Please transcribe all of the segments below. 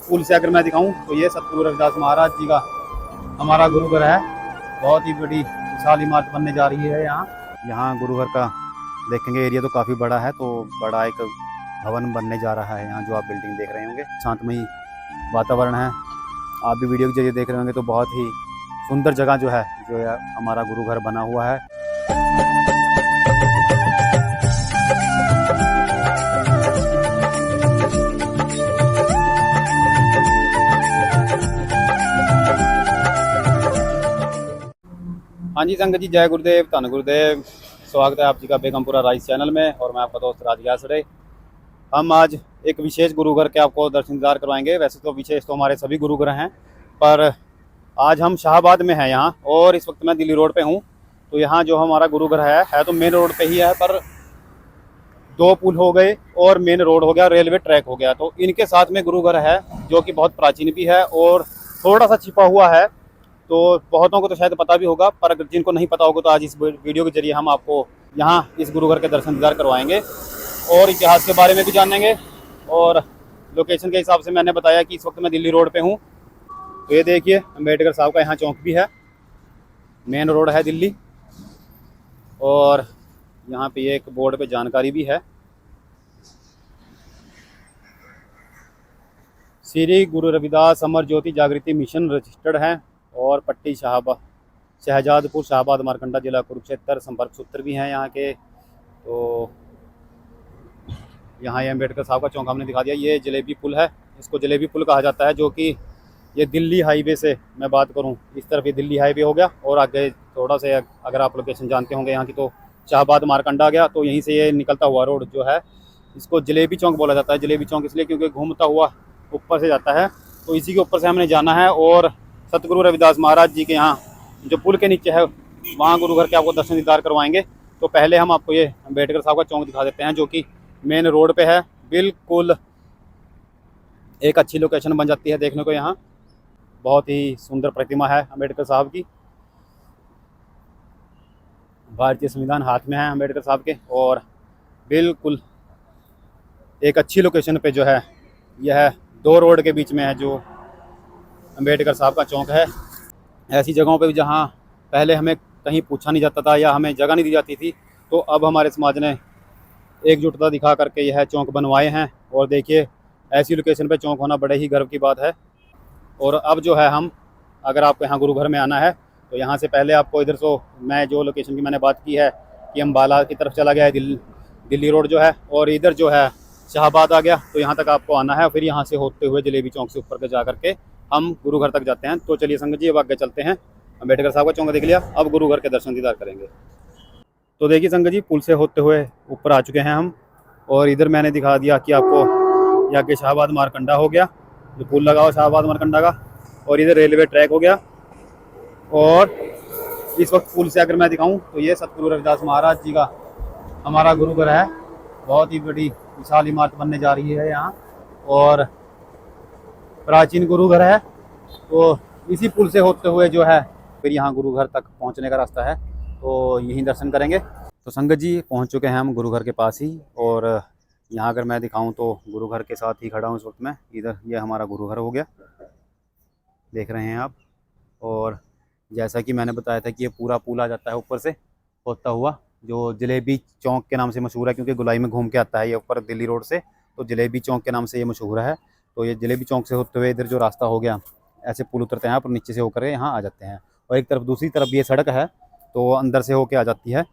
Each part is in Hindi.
पुल से अगर मैं दिखाऊं तो ये सतगुरु रविदास महाराज जी का हमारा गुरुघर है। बहुत ही बड़ी विशाल इमारत बनने जा रही है। यहाँ गुरुघर का देखेंगे एरिया तो काफ़ी बड़ा है, तो बड़ा एक भवन बनने जा रहा है। यहाँ जो आप बिल्डिंग देख रहे होंगे, शांतमयी वातावरण है। आप भी वीडियो के जरिए देख रहे होंगे तो बहुत ही सुंदर जगह जो है हमारा गुरुघर बना हुआ है। हाँ जी संगत जी, जय गुरुदेव, धन गुरुदेव। स्वागत है आप जी का बेगमपुरा राइस चैनल में, और मैं आपका दोस्त राज ग्यासड़े। हम आज एक विशेष गुरुघर के आपको दर्शन दीदार करवाएंगे। वैसे तो विशेष तो हमारे सभी गुरुघर हैं, पर आज हम शाहबाद में हैं यहाँ, और इस वक्त मैं दिल्ली रोड पे हूँ। तो यहाँ जो हमारा गुरुघर है तो मेन रोड पे ही है, पर दो पुल हो गए और मेन रोड हो गया, रेलवे ट्रैक हो गया। तो इनके साथ में गुरुघर है जो कि बहुत प्राचीन भी है और थोड़ा सा छिपा हुआ है। तो बहुतों को तो शायद पता भी होगा, पर अगर जिनको नहीं पता होगा तो आज इस वीडियो के जरिए हम आपको यहाँ इस गुरुघर के दर्शन दीदार करवाएंगे और इतिहास के बारे में भी जानेंगे। और लोकेशन के हिसाब से मैंने बताया कि इस वक्त मैं दिल्ली रोड पे हूँ। तो ये देखिए, अम्बेडकर साहब का यहाँ चौक भी है, मेन रोड है दिल्ली। और यहाँ पे एक बोर्ड पे जानकारी भी है, श्री गुरु रविदास अमर ज्योति जागृति मिशन रजिस्टर्ड है, और पट्टी शहजादपुर शाहबाद मारकंडा जिला कुरुक्षेत्र, संपर्क सूत्र भी हैं यहाँ के। तो यहाँ ये अम्बेडकर साहब का चौक हमने दिखा दिया। ये जलेबी पुल है, इसको जलेबी पुल कहा जाता है, जो कि ये दिल्ली हाईवे से मैं बात करूँ, इस तरफ ये दिल्ली हाईवे हो गया, और आगे थोड़ा से अगर आप लोकेशन जानते होंगे यहाँ की तो शाहबाद मारकंडा आ गया। तो यहीं से ये निकलता हुआ रोड जो है, इसको जलेबी चौक बोला जाता है। जलेबी चौक इसलिए क्योंकि घूमता हुआ ऊपर से जाता है, तो इसी के ऊपर से हमने जाना है। और सतगुरु रविदास महाराज जी के यहाँ जो पुल के नीचे है, वहाँ गुरुघर के आपको दर्शन दीदार करवाएंगे। तो पहले हम आपको ये अम्बेडकर साहब का चौक दिखा देते हैं, जो कि मेन रोड पे है। बिल्कुल एक अच्छी लोकेशन बन जाती है देखने को। यहाँ बहुत ही सुंदर प्रतिमा है अम्बेडकर साहब की। भारतीय संविधान हाथ में है अम्बेडकर साहब के, और बिल्कुल एक अच्छी लोकेशन पे जो है, यह दो रोड के बीच में है जो अम्बेडकर साहब का चौक है। ऐसी जगहों पे भी जहाँ पहले हमें कहीं पूछा नहीं जाता था या हमें जगह नहीं दी जाती थी, तो अब हमारे समाज ने एकजुटता दिखा करके यह चौक बनवाए हैं। और देखिए, ऐसी लोकेशन पे चौक होना बड़े ही गर्व की बात है। और अब जो है हम, अगर आपको यहाँ गुरुघर में आना है तो यहाँ से पहले आपको इधर से, मैं जो लोकेशन की मैंने बात की है कि अम्बाला की तरफ चला गया है दिल्ली रोड जो है, और इधर जो है शाहबाद आ गया। तो यहाँ तक आपको आना है, फिर यहाँ से होते हुए जलेबी चौक से ऊपर के जा करके हम गुरुघर तक जाते हैं। तो चलिए संगत जी, अब आगे चलते हैं। अम्बेडकर साहब का चौक देख लिया, अब गुरुघर के दर्शन दीदार करेंगे। तो देखिए संगत जी, पुल से होते हुए ऊपर आ चुके हैं हम, और इधर मैंने दिखा दिया कि आपको यहाँ के शाहबाद मारकंडा हो गया, जो पुल लगा हुआ शाहबाद मारकंडा का, और इधर रेलवे ट्रैक हो गया। और इस वक्त पुल से अगर मैं दिखाऊं तो ये सतगुरु रविदास महाराज जी का हमारा गुरुघर है। बहुत ही बड़ी विशाल इमारत बनने जा रही है यहाँ, और प्राचीन गुरुघर है। तो इसी पुल से होते हुए जो है फिर यहाँ गुरुघर तक पहुँचने का रास्ता है, तो यहीं दर्शन करेंगे। तो संगत जी, पहुँच चुके हैं हम गुरुघर के पास ही। और यहाँ अगर मैं दिखाऊं तो गुरुघर के साथ ही खड़ा हूँ इस वक्त मैं। इधर ये हमारा गुरुघर हो गया, देख रहे हैं आप। और जैसा कि मैंने बताया था कि ये पूरा पुल आ जाता है ऊपर से होता हुआ, जो जलेबी चौक के नाम से मशहूर है, क्योंकि गोलाई में घूम के आता है ये ऊपर दिल्ली रोड से, तो जलेबी चौक के नाम से ये मशहूर है। तो ये जलेबी चौक से होते हुए इधर जो रास्ता हो गया, ऐसे पुल उतरते हैं आप, नीचे से होकर यहाँ आ जाते हैं। और एक तरफ, दूसरी तरफ ये सड़क है, तो अंदर से होके आ जाती है,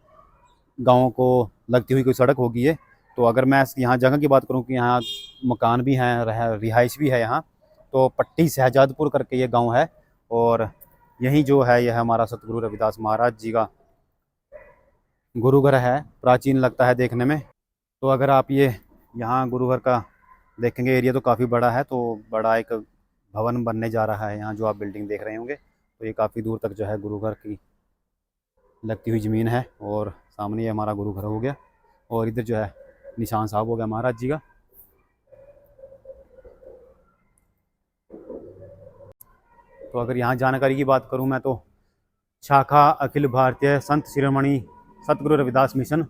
गाँव को लगती हुई कोई सड़क होगी ये। तो अगर मैं यहाँ जगह की बात करूँ कि यहाँ मकान भी हैं, रिहाइश भी है यहाँ, तो पट्टी शहजादपुर करके ये गाँव है। और यही जो है यह हमारा सतगुरु रविदास महाराज जी का गुरुघर है। प्राचीन लगता है देखने में। तो अगर आप ये यहाँ गुरुघर का देखेंगे एरिया तो काफ़ी बड़ा है, तो बड़ा एक भवन बनने जा रहा है यहाँ, जो आप बिल्डिंग देख रहे होंगे। तो ये काफ़ी दूर तक जो है गुरुघर की लगती हुई ज़मीन है, और सामने ये हमारा गुरुघर हो गया, और इधर जो है निशान साहब हो गया महाराज जी का। तो अगर यहाँ जानकारी की बात करूँ मैं, तो शाखा अखिल भारतीय संत शिरोमणि सतगुरु रविदास मिशन,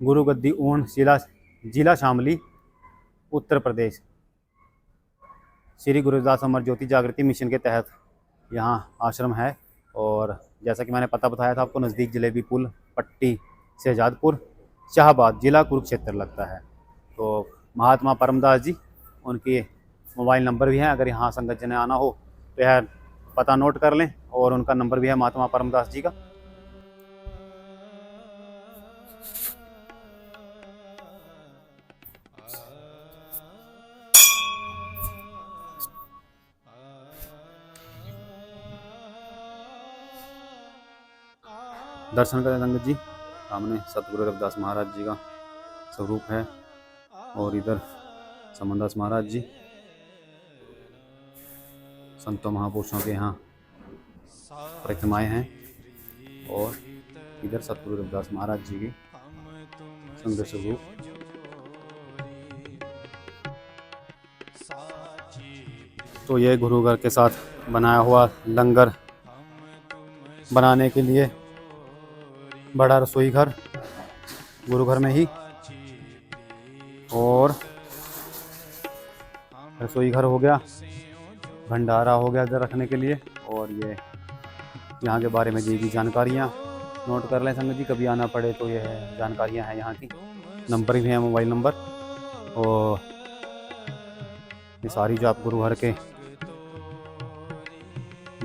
गुरु गद्दी ऊन जिला शामली, उत्तर प्रदेश। श्री गुरु रविदास अमर ज्योति जागृति मिशन के तहत यहाँ आश्रम है। और जैसा कि मैंने पता बताया था आपको, नज़दीक जलेबी पुल, पट्टी, शहजादपुर, शाहबाद, जिला कुरुक्षेत्र लगता है। तो महात्मा परमदास जी, उनके मोबाइल नंबर भी है। अगर यहाँ संगत जन आना हो तो यह पता नोट कर लें, और उनका नंबर भी है महात्मा परमदास जी का। दर्शन करें संगत जी। सामने सतगुरु रविदास महाराज जी का स्वरूप है, और इधर समनदास महाराज जी, संतों महापुरुषों के यहाँ प्रतिमाएं हैं। और इधर सतगुरु रविदास महाराज जी की सुंदर स्वरूप। तो ये गुरु घर के साथ बनाया हुआ लंगर बनाने के लिए बड़ा रसोई घर गुरु घर में ही, और रसोई घर हो गया, भंडारा हो गया इधर रखने के लिए। और ये यहाँ के बारे में दी गई जानकारियाँ नोट कर लें संगत जी, कभी आना पड़े तो यह जानकारियाँ हैं यहाँ की। नंबर भी है, मोबाइल नंबर। और ये सारी जो आप गुरु घर के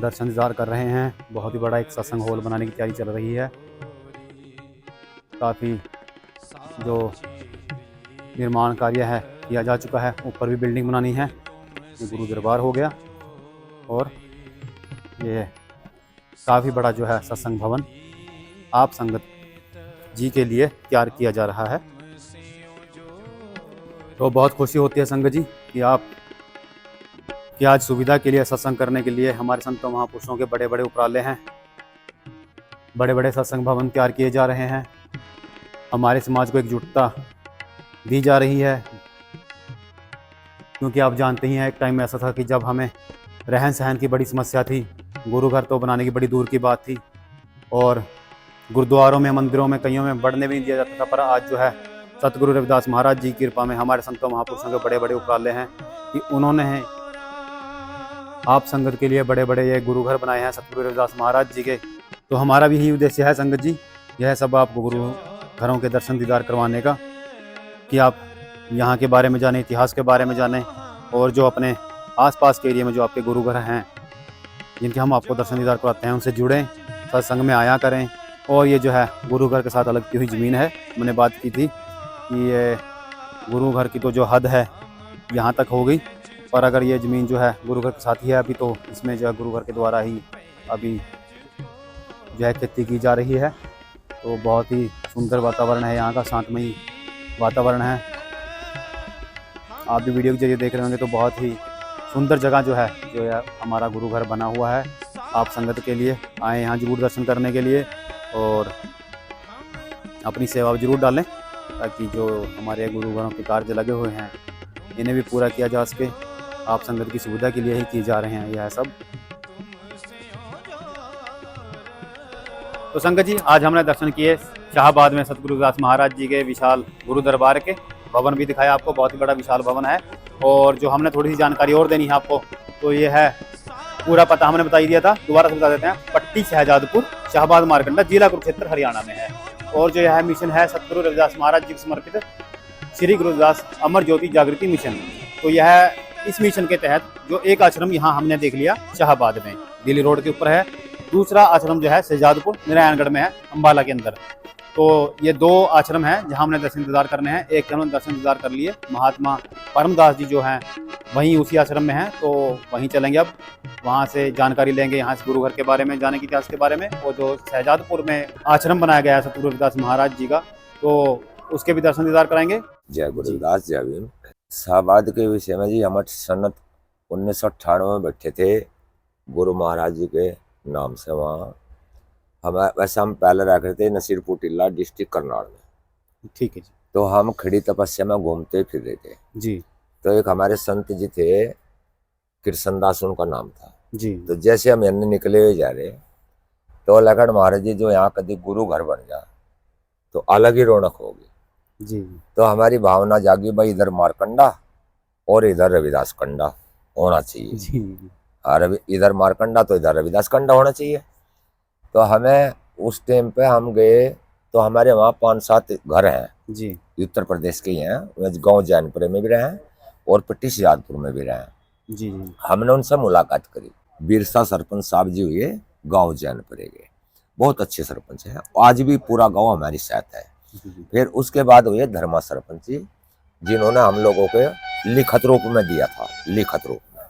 दर्शन इंतजार कर रहे हैं, बहुत ही बड़ा एक सत्संग हॉल बनाने की तैयारी चल रही है। काफ़ी जो निर्माण कार्य है किया जा चुका है। ऊपर भी बिल्डिंग बनानी है। ये गुरु दरबार हो गया, और ये काफ़ी बड़ा जो है सत्संग भवन आप संगत जी के लिए तैयार किया जा रहा है। तो बहुत खुशी होती है संगत जी कि आप की आज सुविधा के लिए, सत्संग करने के लिए हमारे संतों महापुरुषों के बड़े बड़े उपराले हैं, बड़े बड़े सत्संग भवन तैयार किए जा रहे हैं। हमारे समाज को एकजुटता दी जा रही है, क्योंकि आप जानते ही हैं एक टाइम ऐसा था कि जब हमें रहन सहन की बड़ी समस्या थी, गुरु घर तो बनाने की बड़ी दूर की बात थी, और गुरुद्वारों में, मंदिरों में, कईयों में बढ़ने भी नहीं दिया जाता था। पर आज जो है सतगुरु रविदास महाराज जी की कृपा में हमारे संतों महापुरुषों के बड़े बड़े उपराले हैं कि उन्होंने आप संगत के लिए बड़े बड़े ये गुरु घर बनाए हैं सतगुरु रविदास महाराज जी के। तो हमारा भी यही उद्देश्य है संगत जी, यह सब आपको गुरु घरों के दर्शन दीदार करवाने का, कि आप यहाँ के बारे में जानें, इतिहास के बारे में जानें, और जो अपने आसपास के एरिया में जो आपके गुरु घर हैं जिनके हम आपको दर्शन दीदार करवाते हैं, उनसे जुड़ें, सत्संग में आया करें। और ये जो है गुरु घर के साथ अलग की हुई ज़मीन है। मैंने बात की थी कि ये गुरु घर की तो जो हद है यहाँ तक हो गई, पर अगर ये ज़मीन जो है गुरु घर के साथ ही है अभी, तो इसमें जो है गुरु घर के द्वारा ही अभी जो है खेती की जा रही है। तो बहुत ही सुंदर वातावरण है यहाँ का, शांतमयी वातावरण है। आप भी वीडियो के जरिए देख रहे होंगे तो बहुत ही सुंदर जगह जो है हमारा गुरु घर बना हुआ है। आप संगत के लिए आए यहाँ जरूर दर्शन करने के लिए, और अपनी सेवा जरूर डालें, ताकि जो हमारे गुरु घरों के कार्य लगे हुए हैं इन्हें भी पूरा किया जा सके। आप संगत की सुविधा के लिए ही किए जा रहे हैं यह सब। तो संगत जी, आज हमने दर्शन किए शाहबाद में सतगुरु रविदास महाराज जी के विशाल गुरु दरबार के। भवन भी दिखाया आपको, बहुत ही बड़ा विशाल भवन है। और जो हमने थोड़ी सी जानकारी और देनी है आपको, तो ये है, पूरा पता हमने बता ही दिया था, दोबारा से बता देते हैं। पट्टी, शहजादपुर, शाहबाद, मारकंडा, जिला कुरुक्षेत्र, हरियाणा में है। और जो यह मिशन है सतगुरु रविदास महाराज जी को समर्पित श्री गुरु रविदास अमर ज्योति जागृति मिशन। तो यह इस मिशन के तहत जो एक आश्रम यहाँ हमने देख लिया शाहबाद में, दिल्ली रोड के ऊपर है। दूसरा आश्रम जो है शहजादपुर, नारायणगढ़ में है, अम्बाला के अंदर। तो ये दो आश्रम हैं जहाँ हमने दर्शन इंतजार करने हैं। एक हमने दर्शन इंतजार कर लिए, महात्मा परमदास जी जो हैं वहीं उसी आश्रम में हैं, तो वहीं चलेंगे। अब वहाँ से जानकारी लेंगे, यहाँ से गुरु घर के बारे में, जाने के इतिहास के बारे में। और जो शहजादपुर में आश्रम बनाया गया है सतगुरु रविदास महाराज जी का, तो उसके भी दर्शन दीदार कराएंगे। जय गुरुदास, जय भीम। शाहबाद के विषय में जी हम सन्नत 1998 में बैठे थे गुरु महाराज जी के नाम से। वहाँ वैसे हम पहले रह रहे थे नसीरपुर टिल्ला, डिस्ट्रिक्ट करनाल में। ठीक है जी। तो हम खड़ी तपस्या में घूमते फिर रहे थे जी। तो एक हमारे संत जी थे, कृष्णदास उनका नाम था जी। तो जैसे हम यहाँ निकले हुए जा रहे तो लखन महाराज जी जो यहाँ कभी गुरु घर बन जा तो अलग ही रौनक होगी जी। तो हमारी भावना जागी भाई, इधर मारकंडा और इधर रविदास कंडा, होना चाहिए। जी और इधर मारकंडा तो इधर रविदास कंडा होना चाहिए। तो हमें उस टाइम पे हम गए तो हमारे वहाँ 5-7 घर हैं, जी उत्तर प्रदेश के ही हैं, गाँव जैनपुर में भी रहे हैं और पट्टीसियादपुर में भी रहे हैं। जी जी हमने उनसे मुलाकात करी। बिरसा सरपंच साहब जी हुए गाँव जैनपुरे के, बहुत अच्छे सरपंच हैं, आज भी पूरा गाँव हमारी साथ है। जी फिर उसके बाद हुए धर्मा सरपंच जी, जिन्होंने हम लोगों के लिखित रूप में दिया था, लिखित रूप में।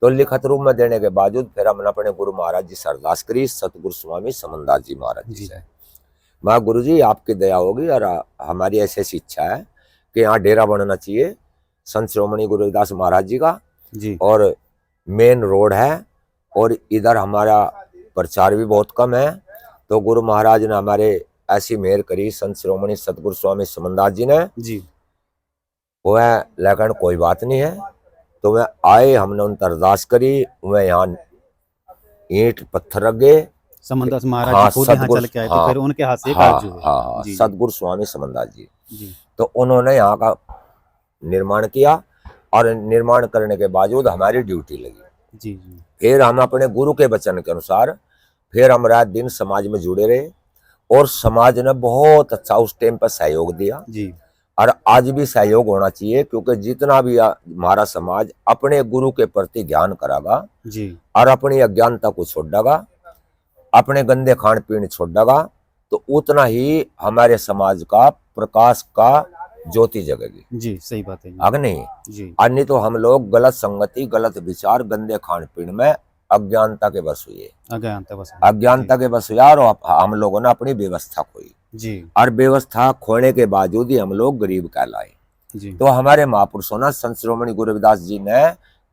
तो लिखित रूप में देने के बावजूद फिर हमने अपने गुरु महाराज जी से अरदास करी, सतगुरु स्वामी समनदास जी महाराज जी से, मैं गुरु जी आपकी दया होगी और हमारी ऐसी ऐसी इच्छा है कि यहाँ डेरा बनना चाहिए संत श्रोमणी गुरु रविदास महाराज जी का, जी और मेन रोड है और इधर हमारा प्रचार भी बहुत कम है। तो गुरु महाराज ने हमारे ऐसी मेहर करी, संत श्रोमणी सतगुरु स्वामी समनदास जी ने, जी वह लेकिन कोई बात नहीं है। तो वह आए, हमने उन अरदास करी, वह यहाँ ईंट पत्थर रख गए। समनदास महाराज हाँ, जी खुद यहाँ सतगुरु, चल के आए, तो हाँ, फिर उनके हाथ से ये हाँ, कार्य हुए। हाँ, जी सतगुरु स्वामी समनदास जी। जी तो उन्होंने यहाँ का निर्माण किया और निर्माण करने के बावजूद हमारी ड्यूटी लगी। जी जी फिर हम अपने गुरु के वचन के अनुसार फिर हम रात दिन समाज में जुड़े रहे और समाज ने बहुत अच्छा उस टाइम पर सहयोग दिया जी और आज भी सहयोग होना चाहिए, क्योंकि जितना भी हमारा समाज अपने गुरु के प्रति ध्यान करागा जी और अपनी अज्ञानता को छोड़ देगा, अपने गंदे खान पीन छोड़ देगा, तो उतना ही हमारे समाज का प्रकाश का ज्योति जगेगी। जी सही बात है जी। अगर नहीं, जी अन्य तो हम लोग गलत संगति, गलत विचार, गंदे खान पीन में अज्ञानता के बस हुए, अज्ञानता बस। अज्ञानता के बस हुआ और हम लोगों ने अपनी व्यवस्था खोई जी और व्यवस्था खोने के बावजूद ही हम लोग गरीब कहलाए। जी तो हमारे महापुरुषों ने संत श्रोमणी गुरु रविदास जी ने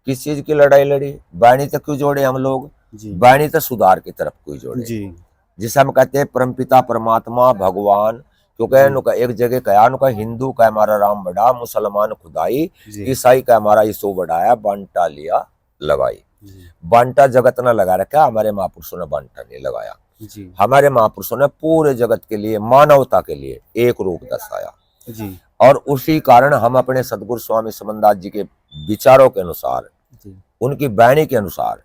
किस चीज की लड़ाई लड़ी? वाणी तक क्यों जोड़े हम लोग? जी वाणी तो सुधार की तरफ क्यों जोड़े? जी जिसे हम कहते हैं परमपिता परमात्मा भगवान, क्योंकि इनका एक जगह कहा, उनका हिंदू का हमारा राम बड़ा, मुसलमान खुदाई, जी ईसाई का हमारा यीशु बढ़ाया, बांटा लिया लगाई। जी बांटा जगत ने लगा रखा, हमारे महापुरुषों ने बांटा नहीं लगाया। जी हमारे महापुरुषों ने पूरे जगत के लिए, मानवता के लिए एक रूप दर्शाया जी और उसी कारण हम अपने सदगुरु स्वामी समनदास जी के विचारों के अनुसार, जी उनकी वाणी के अनुसार,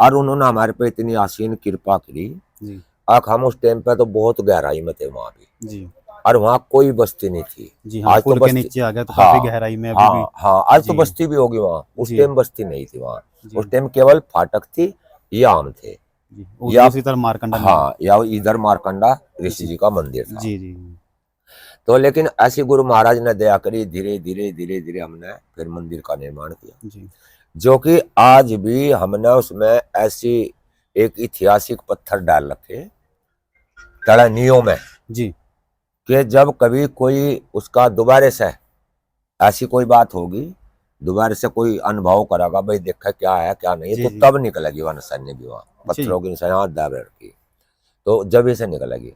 और उन्होंने हमारे पे इतनी आसीन कृपा करी। जी आख हम उस टाइम पे तो बहुत गहराई में थे वहां भी, जी और वहाँ कोई बस्ती नहीं थी। जी हम आज पुल तो के बस्ती, नीचे आ गए तो हाँ, काफी गहराई में अभी भी। हाँ हाँ, आज तो जी बस्ती भी होगी वहाँ, उस जी टाइम बस्ती नहीं थी वहाँ। जी उस टाइम केवल फाटक थी या आम थे, जी या दूसरी तरफ मारकंडा में। हाँ, या इधर मारकंडा ऋषि जी का मंदिर था। जी जी तो लेकिन ऐसी गुरु महाराज ने दया करी, धीरे धीरे धीरे धीरे हमने फिर मंदिर का निर्माण किया, जी जो कि आज भी हमने उसमें ऐसी एक ऐतिहासिक पत्थर डाल रखे तड़नियों में जी कि जब कभी कोई उसका दोबारे से ऐसी कोई बात होगी, दोबारा से कोई अनुभव करेगा, भाई देखा क्या है क्या नहीं, जी तो जी तब निकलेगी वह निशानी भी वहाँ जी पत्थरों की निशानी हाथ दाब रखी, तो जब इसे निकलेगी।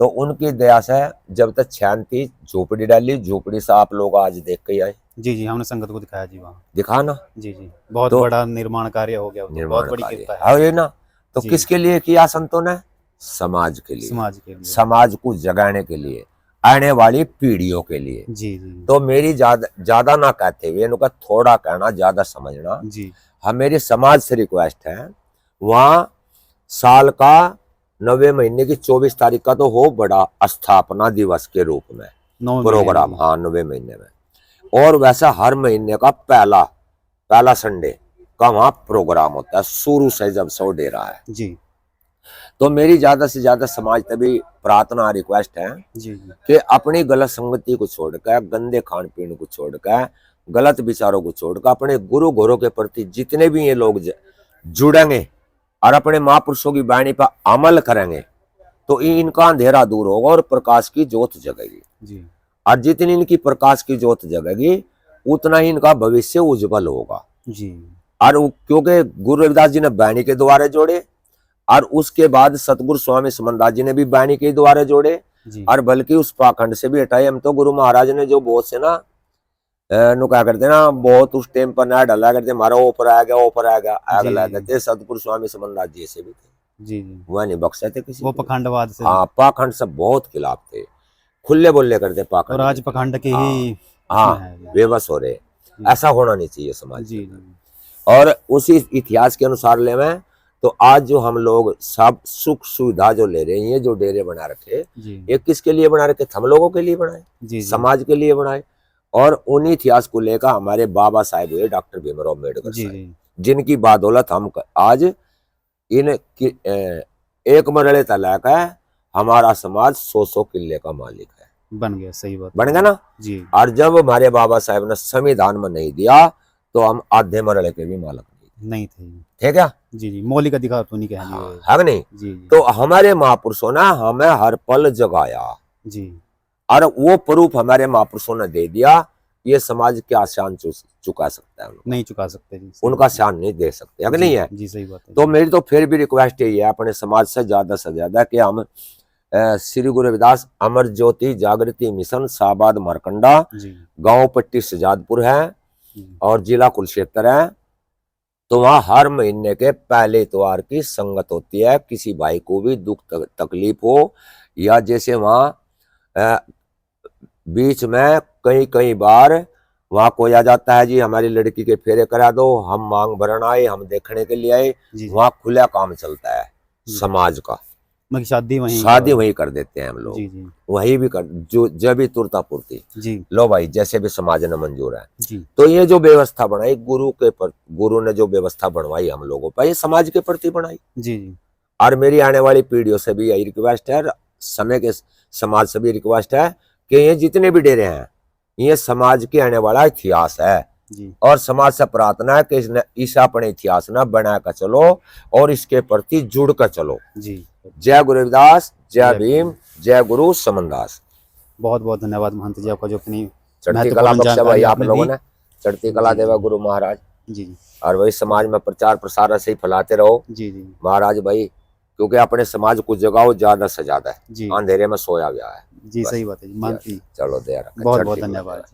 तो उनकी दया से जब तक छान थी, झोपड़ी डाली, झोपड़ी से आप लोग आज देख के ही आए, जी जी हमने संगत को दिखाया जी वहाँ। दिखा ना, जी जी बहुत तो बड़ा निर्माण कार्य हो गया, बहुत निर्माण बड़ी कार्य कृपा है है ये ना। तो जी। किसके लिए किया संतों ने? समाज के लिए, समाज के लिए। समाज को जगाने के लिए, आने वाली पीढ़ियों के लिए। जी जी तो मेरी ज्यादा ना कहते हुए इनका थोड़ा कहना, ज्यादा समझना। जी हम मेरी समाज से रिक्वेस्ट है, वहाँ साल का 9वें महीने की 24 तारीख का तो हो बड़ा स्थापना दिवस के रूप में 9 प्रोग्राम, हाँ 9वें महीने में, और वैसा हर महीने का पहला संडे का वहाँ प्रोग्राम होता है, शुरू से जब से वो डेरा है। जी तो मेरी ज्यादा से ज्यादा समाज तभी प्रार्थना रिक्वेस्ट है जी जी कि अपनी गलत संगति को छोड़कर, गंदे खान पीन को छोड़कर, गलत विचारों को छोड़कर अपने गुरु घरों के प्रति जितने भी ये लोग जुड़ेंगे और अपने महापुरुषों की वाणी पर अमल करेंगे, तो इनका अंधेरा दूर होगा और प्रकाश की ज्योत जगेगी। जी और जितनी इनकी प्रकाश की ज्योत जगेगी, उतना ही इनका भविष्य उज्जवल होगा। जी और क्योंकि गुरु रविदास जी ने वाणी के द्वारा जोड़े, और उसके बाद सतगुरु स्वामी समनदास जी ने भी वाणी के द्वारा जोड़े, जी और बल्कि उस पाखंड से भी हटाए। हम तो गुरु महाराज ने जो बहुत से ना नु क्या करते ना, बहुत उस टाइम पर ना डाला करते, हमारा ऊपर आ गया आग जी, ला जी। देते। सतगुरु स्वामी समनदास जी से भी थे, जी जी वह नहीं बख्शे थे किसी वो को। पखंडवाद से। हाँ, पाखंड से बहुत खिलाफ थे, खुले बोले करते पाखंड। और आज पखंड के ही हाँ, इसमें है। बेबस हो रहे। ऐसा होना नहीं चाहिए समाज जी में। जी और उसी इतिहास के अनुसार ले में तो आज जो हम लोग सब सुख सुविधा जो ले रहे हैं, जो डेरे बना रखे, जी ये किसके लिए बना रखे? हम लोगों के लिए बनाए, जी समाज के लिए बनाए। और उन्हीं इतिहास को लेकर हमारे बाबा साहेब हुए डॉक्टर भीमराव अम्बेडकर जी साहब, जी जिनकी बदौलत हम आज इन एक मरड़े तलाक है, हमारा समाज 100 किले का मालिक है, बन गया। सही बात बन गया ना। जी और जब हमारे बाबा साहेब ने संविधान में नहीं दिया तो हम आधे मरड़े के भी मालिक नहीं थे। थे क्या? जी जी मौलिक अधिकार तो नहीं कह हाँ, दिए। है कि नहीं? जी तो हमारे महापुरुषों ने हमें हर पल जगाया जी और वो प्रूफ हमारे महापुरुषों ने दे दिया। ये समाज क्या शान चुका सकता है? नहीं चुका सकते जी। सही उनका बात है। शान नहीं दे सकते, है कि जी, नहीं है? जी सही बात है। तो मेरी तो फिर भी रिक्वेस्ट यही है अपने समाज से ज्यादा कि हम श्री गुरु रविदास अमर ज्योति जागृति मिशन शाहबाद मारकंडा, जी गांव पट्टी सजादपुर है जी और जिला कुरुक्षेत्र है। तो वहाँ हर महीने के पहले इतवार की संगत होती है। किसी भाई को भी दुख तकलीफ हो, या जैसे वहाँ बीच में कई बार वहाँ कोई आ जाता है, जी हमारी लड़की के फेरे करा दो, हम मांग भरण आए, हम देखने के लिए आए, जी वहाँ खुला काम चलता है जी। समाज का। मतलब शादी वहीं शादी वहीं कर देते हैं हम लोग, जी जी वहीं भी कर, जो जब भी तुरता पूर्ति जी लो भाई, जैसे भी समाज ने मंजूर है। जी तो ये जो व्यवस्था बनाई गुरु ने जो व्यवस्था बनवाई हम लोगों पर, ये समाज के प्रति बनाई। जी जी और मेरी आने वाली पीढ़ियों से भी यही रिक्वेस्ट है, समय के समाज से भी रिक्वेस्ट है कि ये जितने भी डेरे हैं, ये समाज के आने वाला इतिहास है। जी और समाज से प्रार्थना है कि इस अपने इतिहास ना बना कर चलो और इसके प्रति जुड़ कर चलो। जी। जय गुरु रविदास, जय जय भीम, जय गुरु समनदास। बहुत बहुत धन्यवाद महंत जी आपका जो अपनी चढ़ती कला महत्वपूर्ण बख्शा भाई जानकारी आप आपने लोगों दी। ने, चढ़ती कला जी, देवा जी। गुरु महाराज। जी जी और वही समाज में प्रचार प्रसार ऐसे ही फैलाते रहो जी जी महाराज भाई, क्योंकि अपने समाज को जगाओ ज्यादा से ज्यादा। जी अंधेरे में सोया गया है। जी बस। सही बात है जी महंत जी। चलो दे रखा। बहुत बहुत धन्यवाद।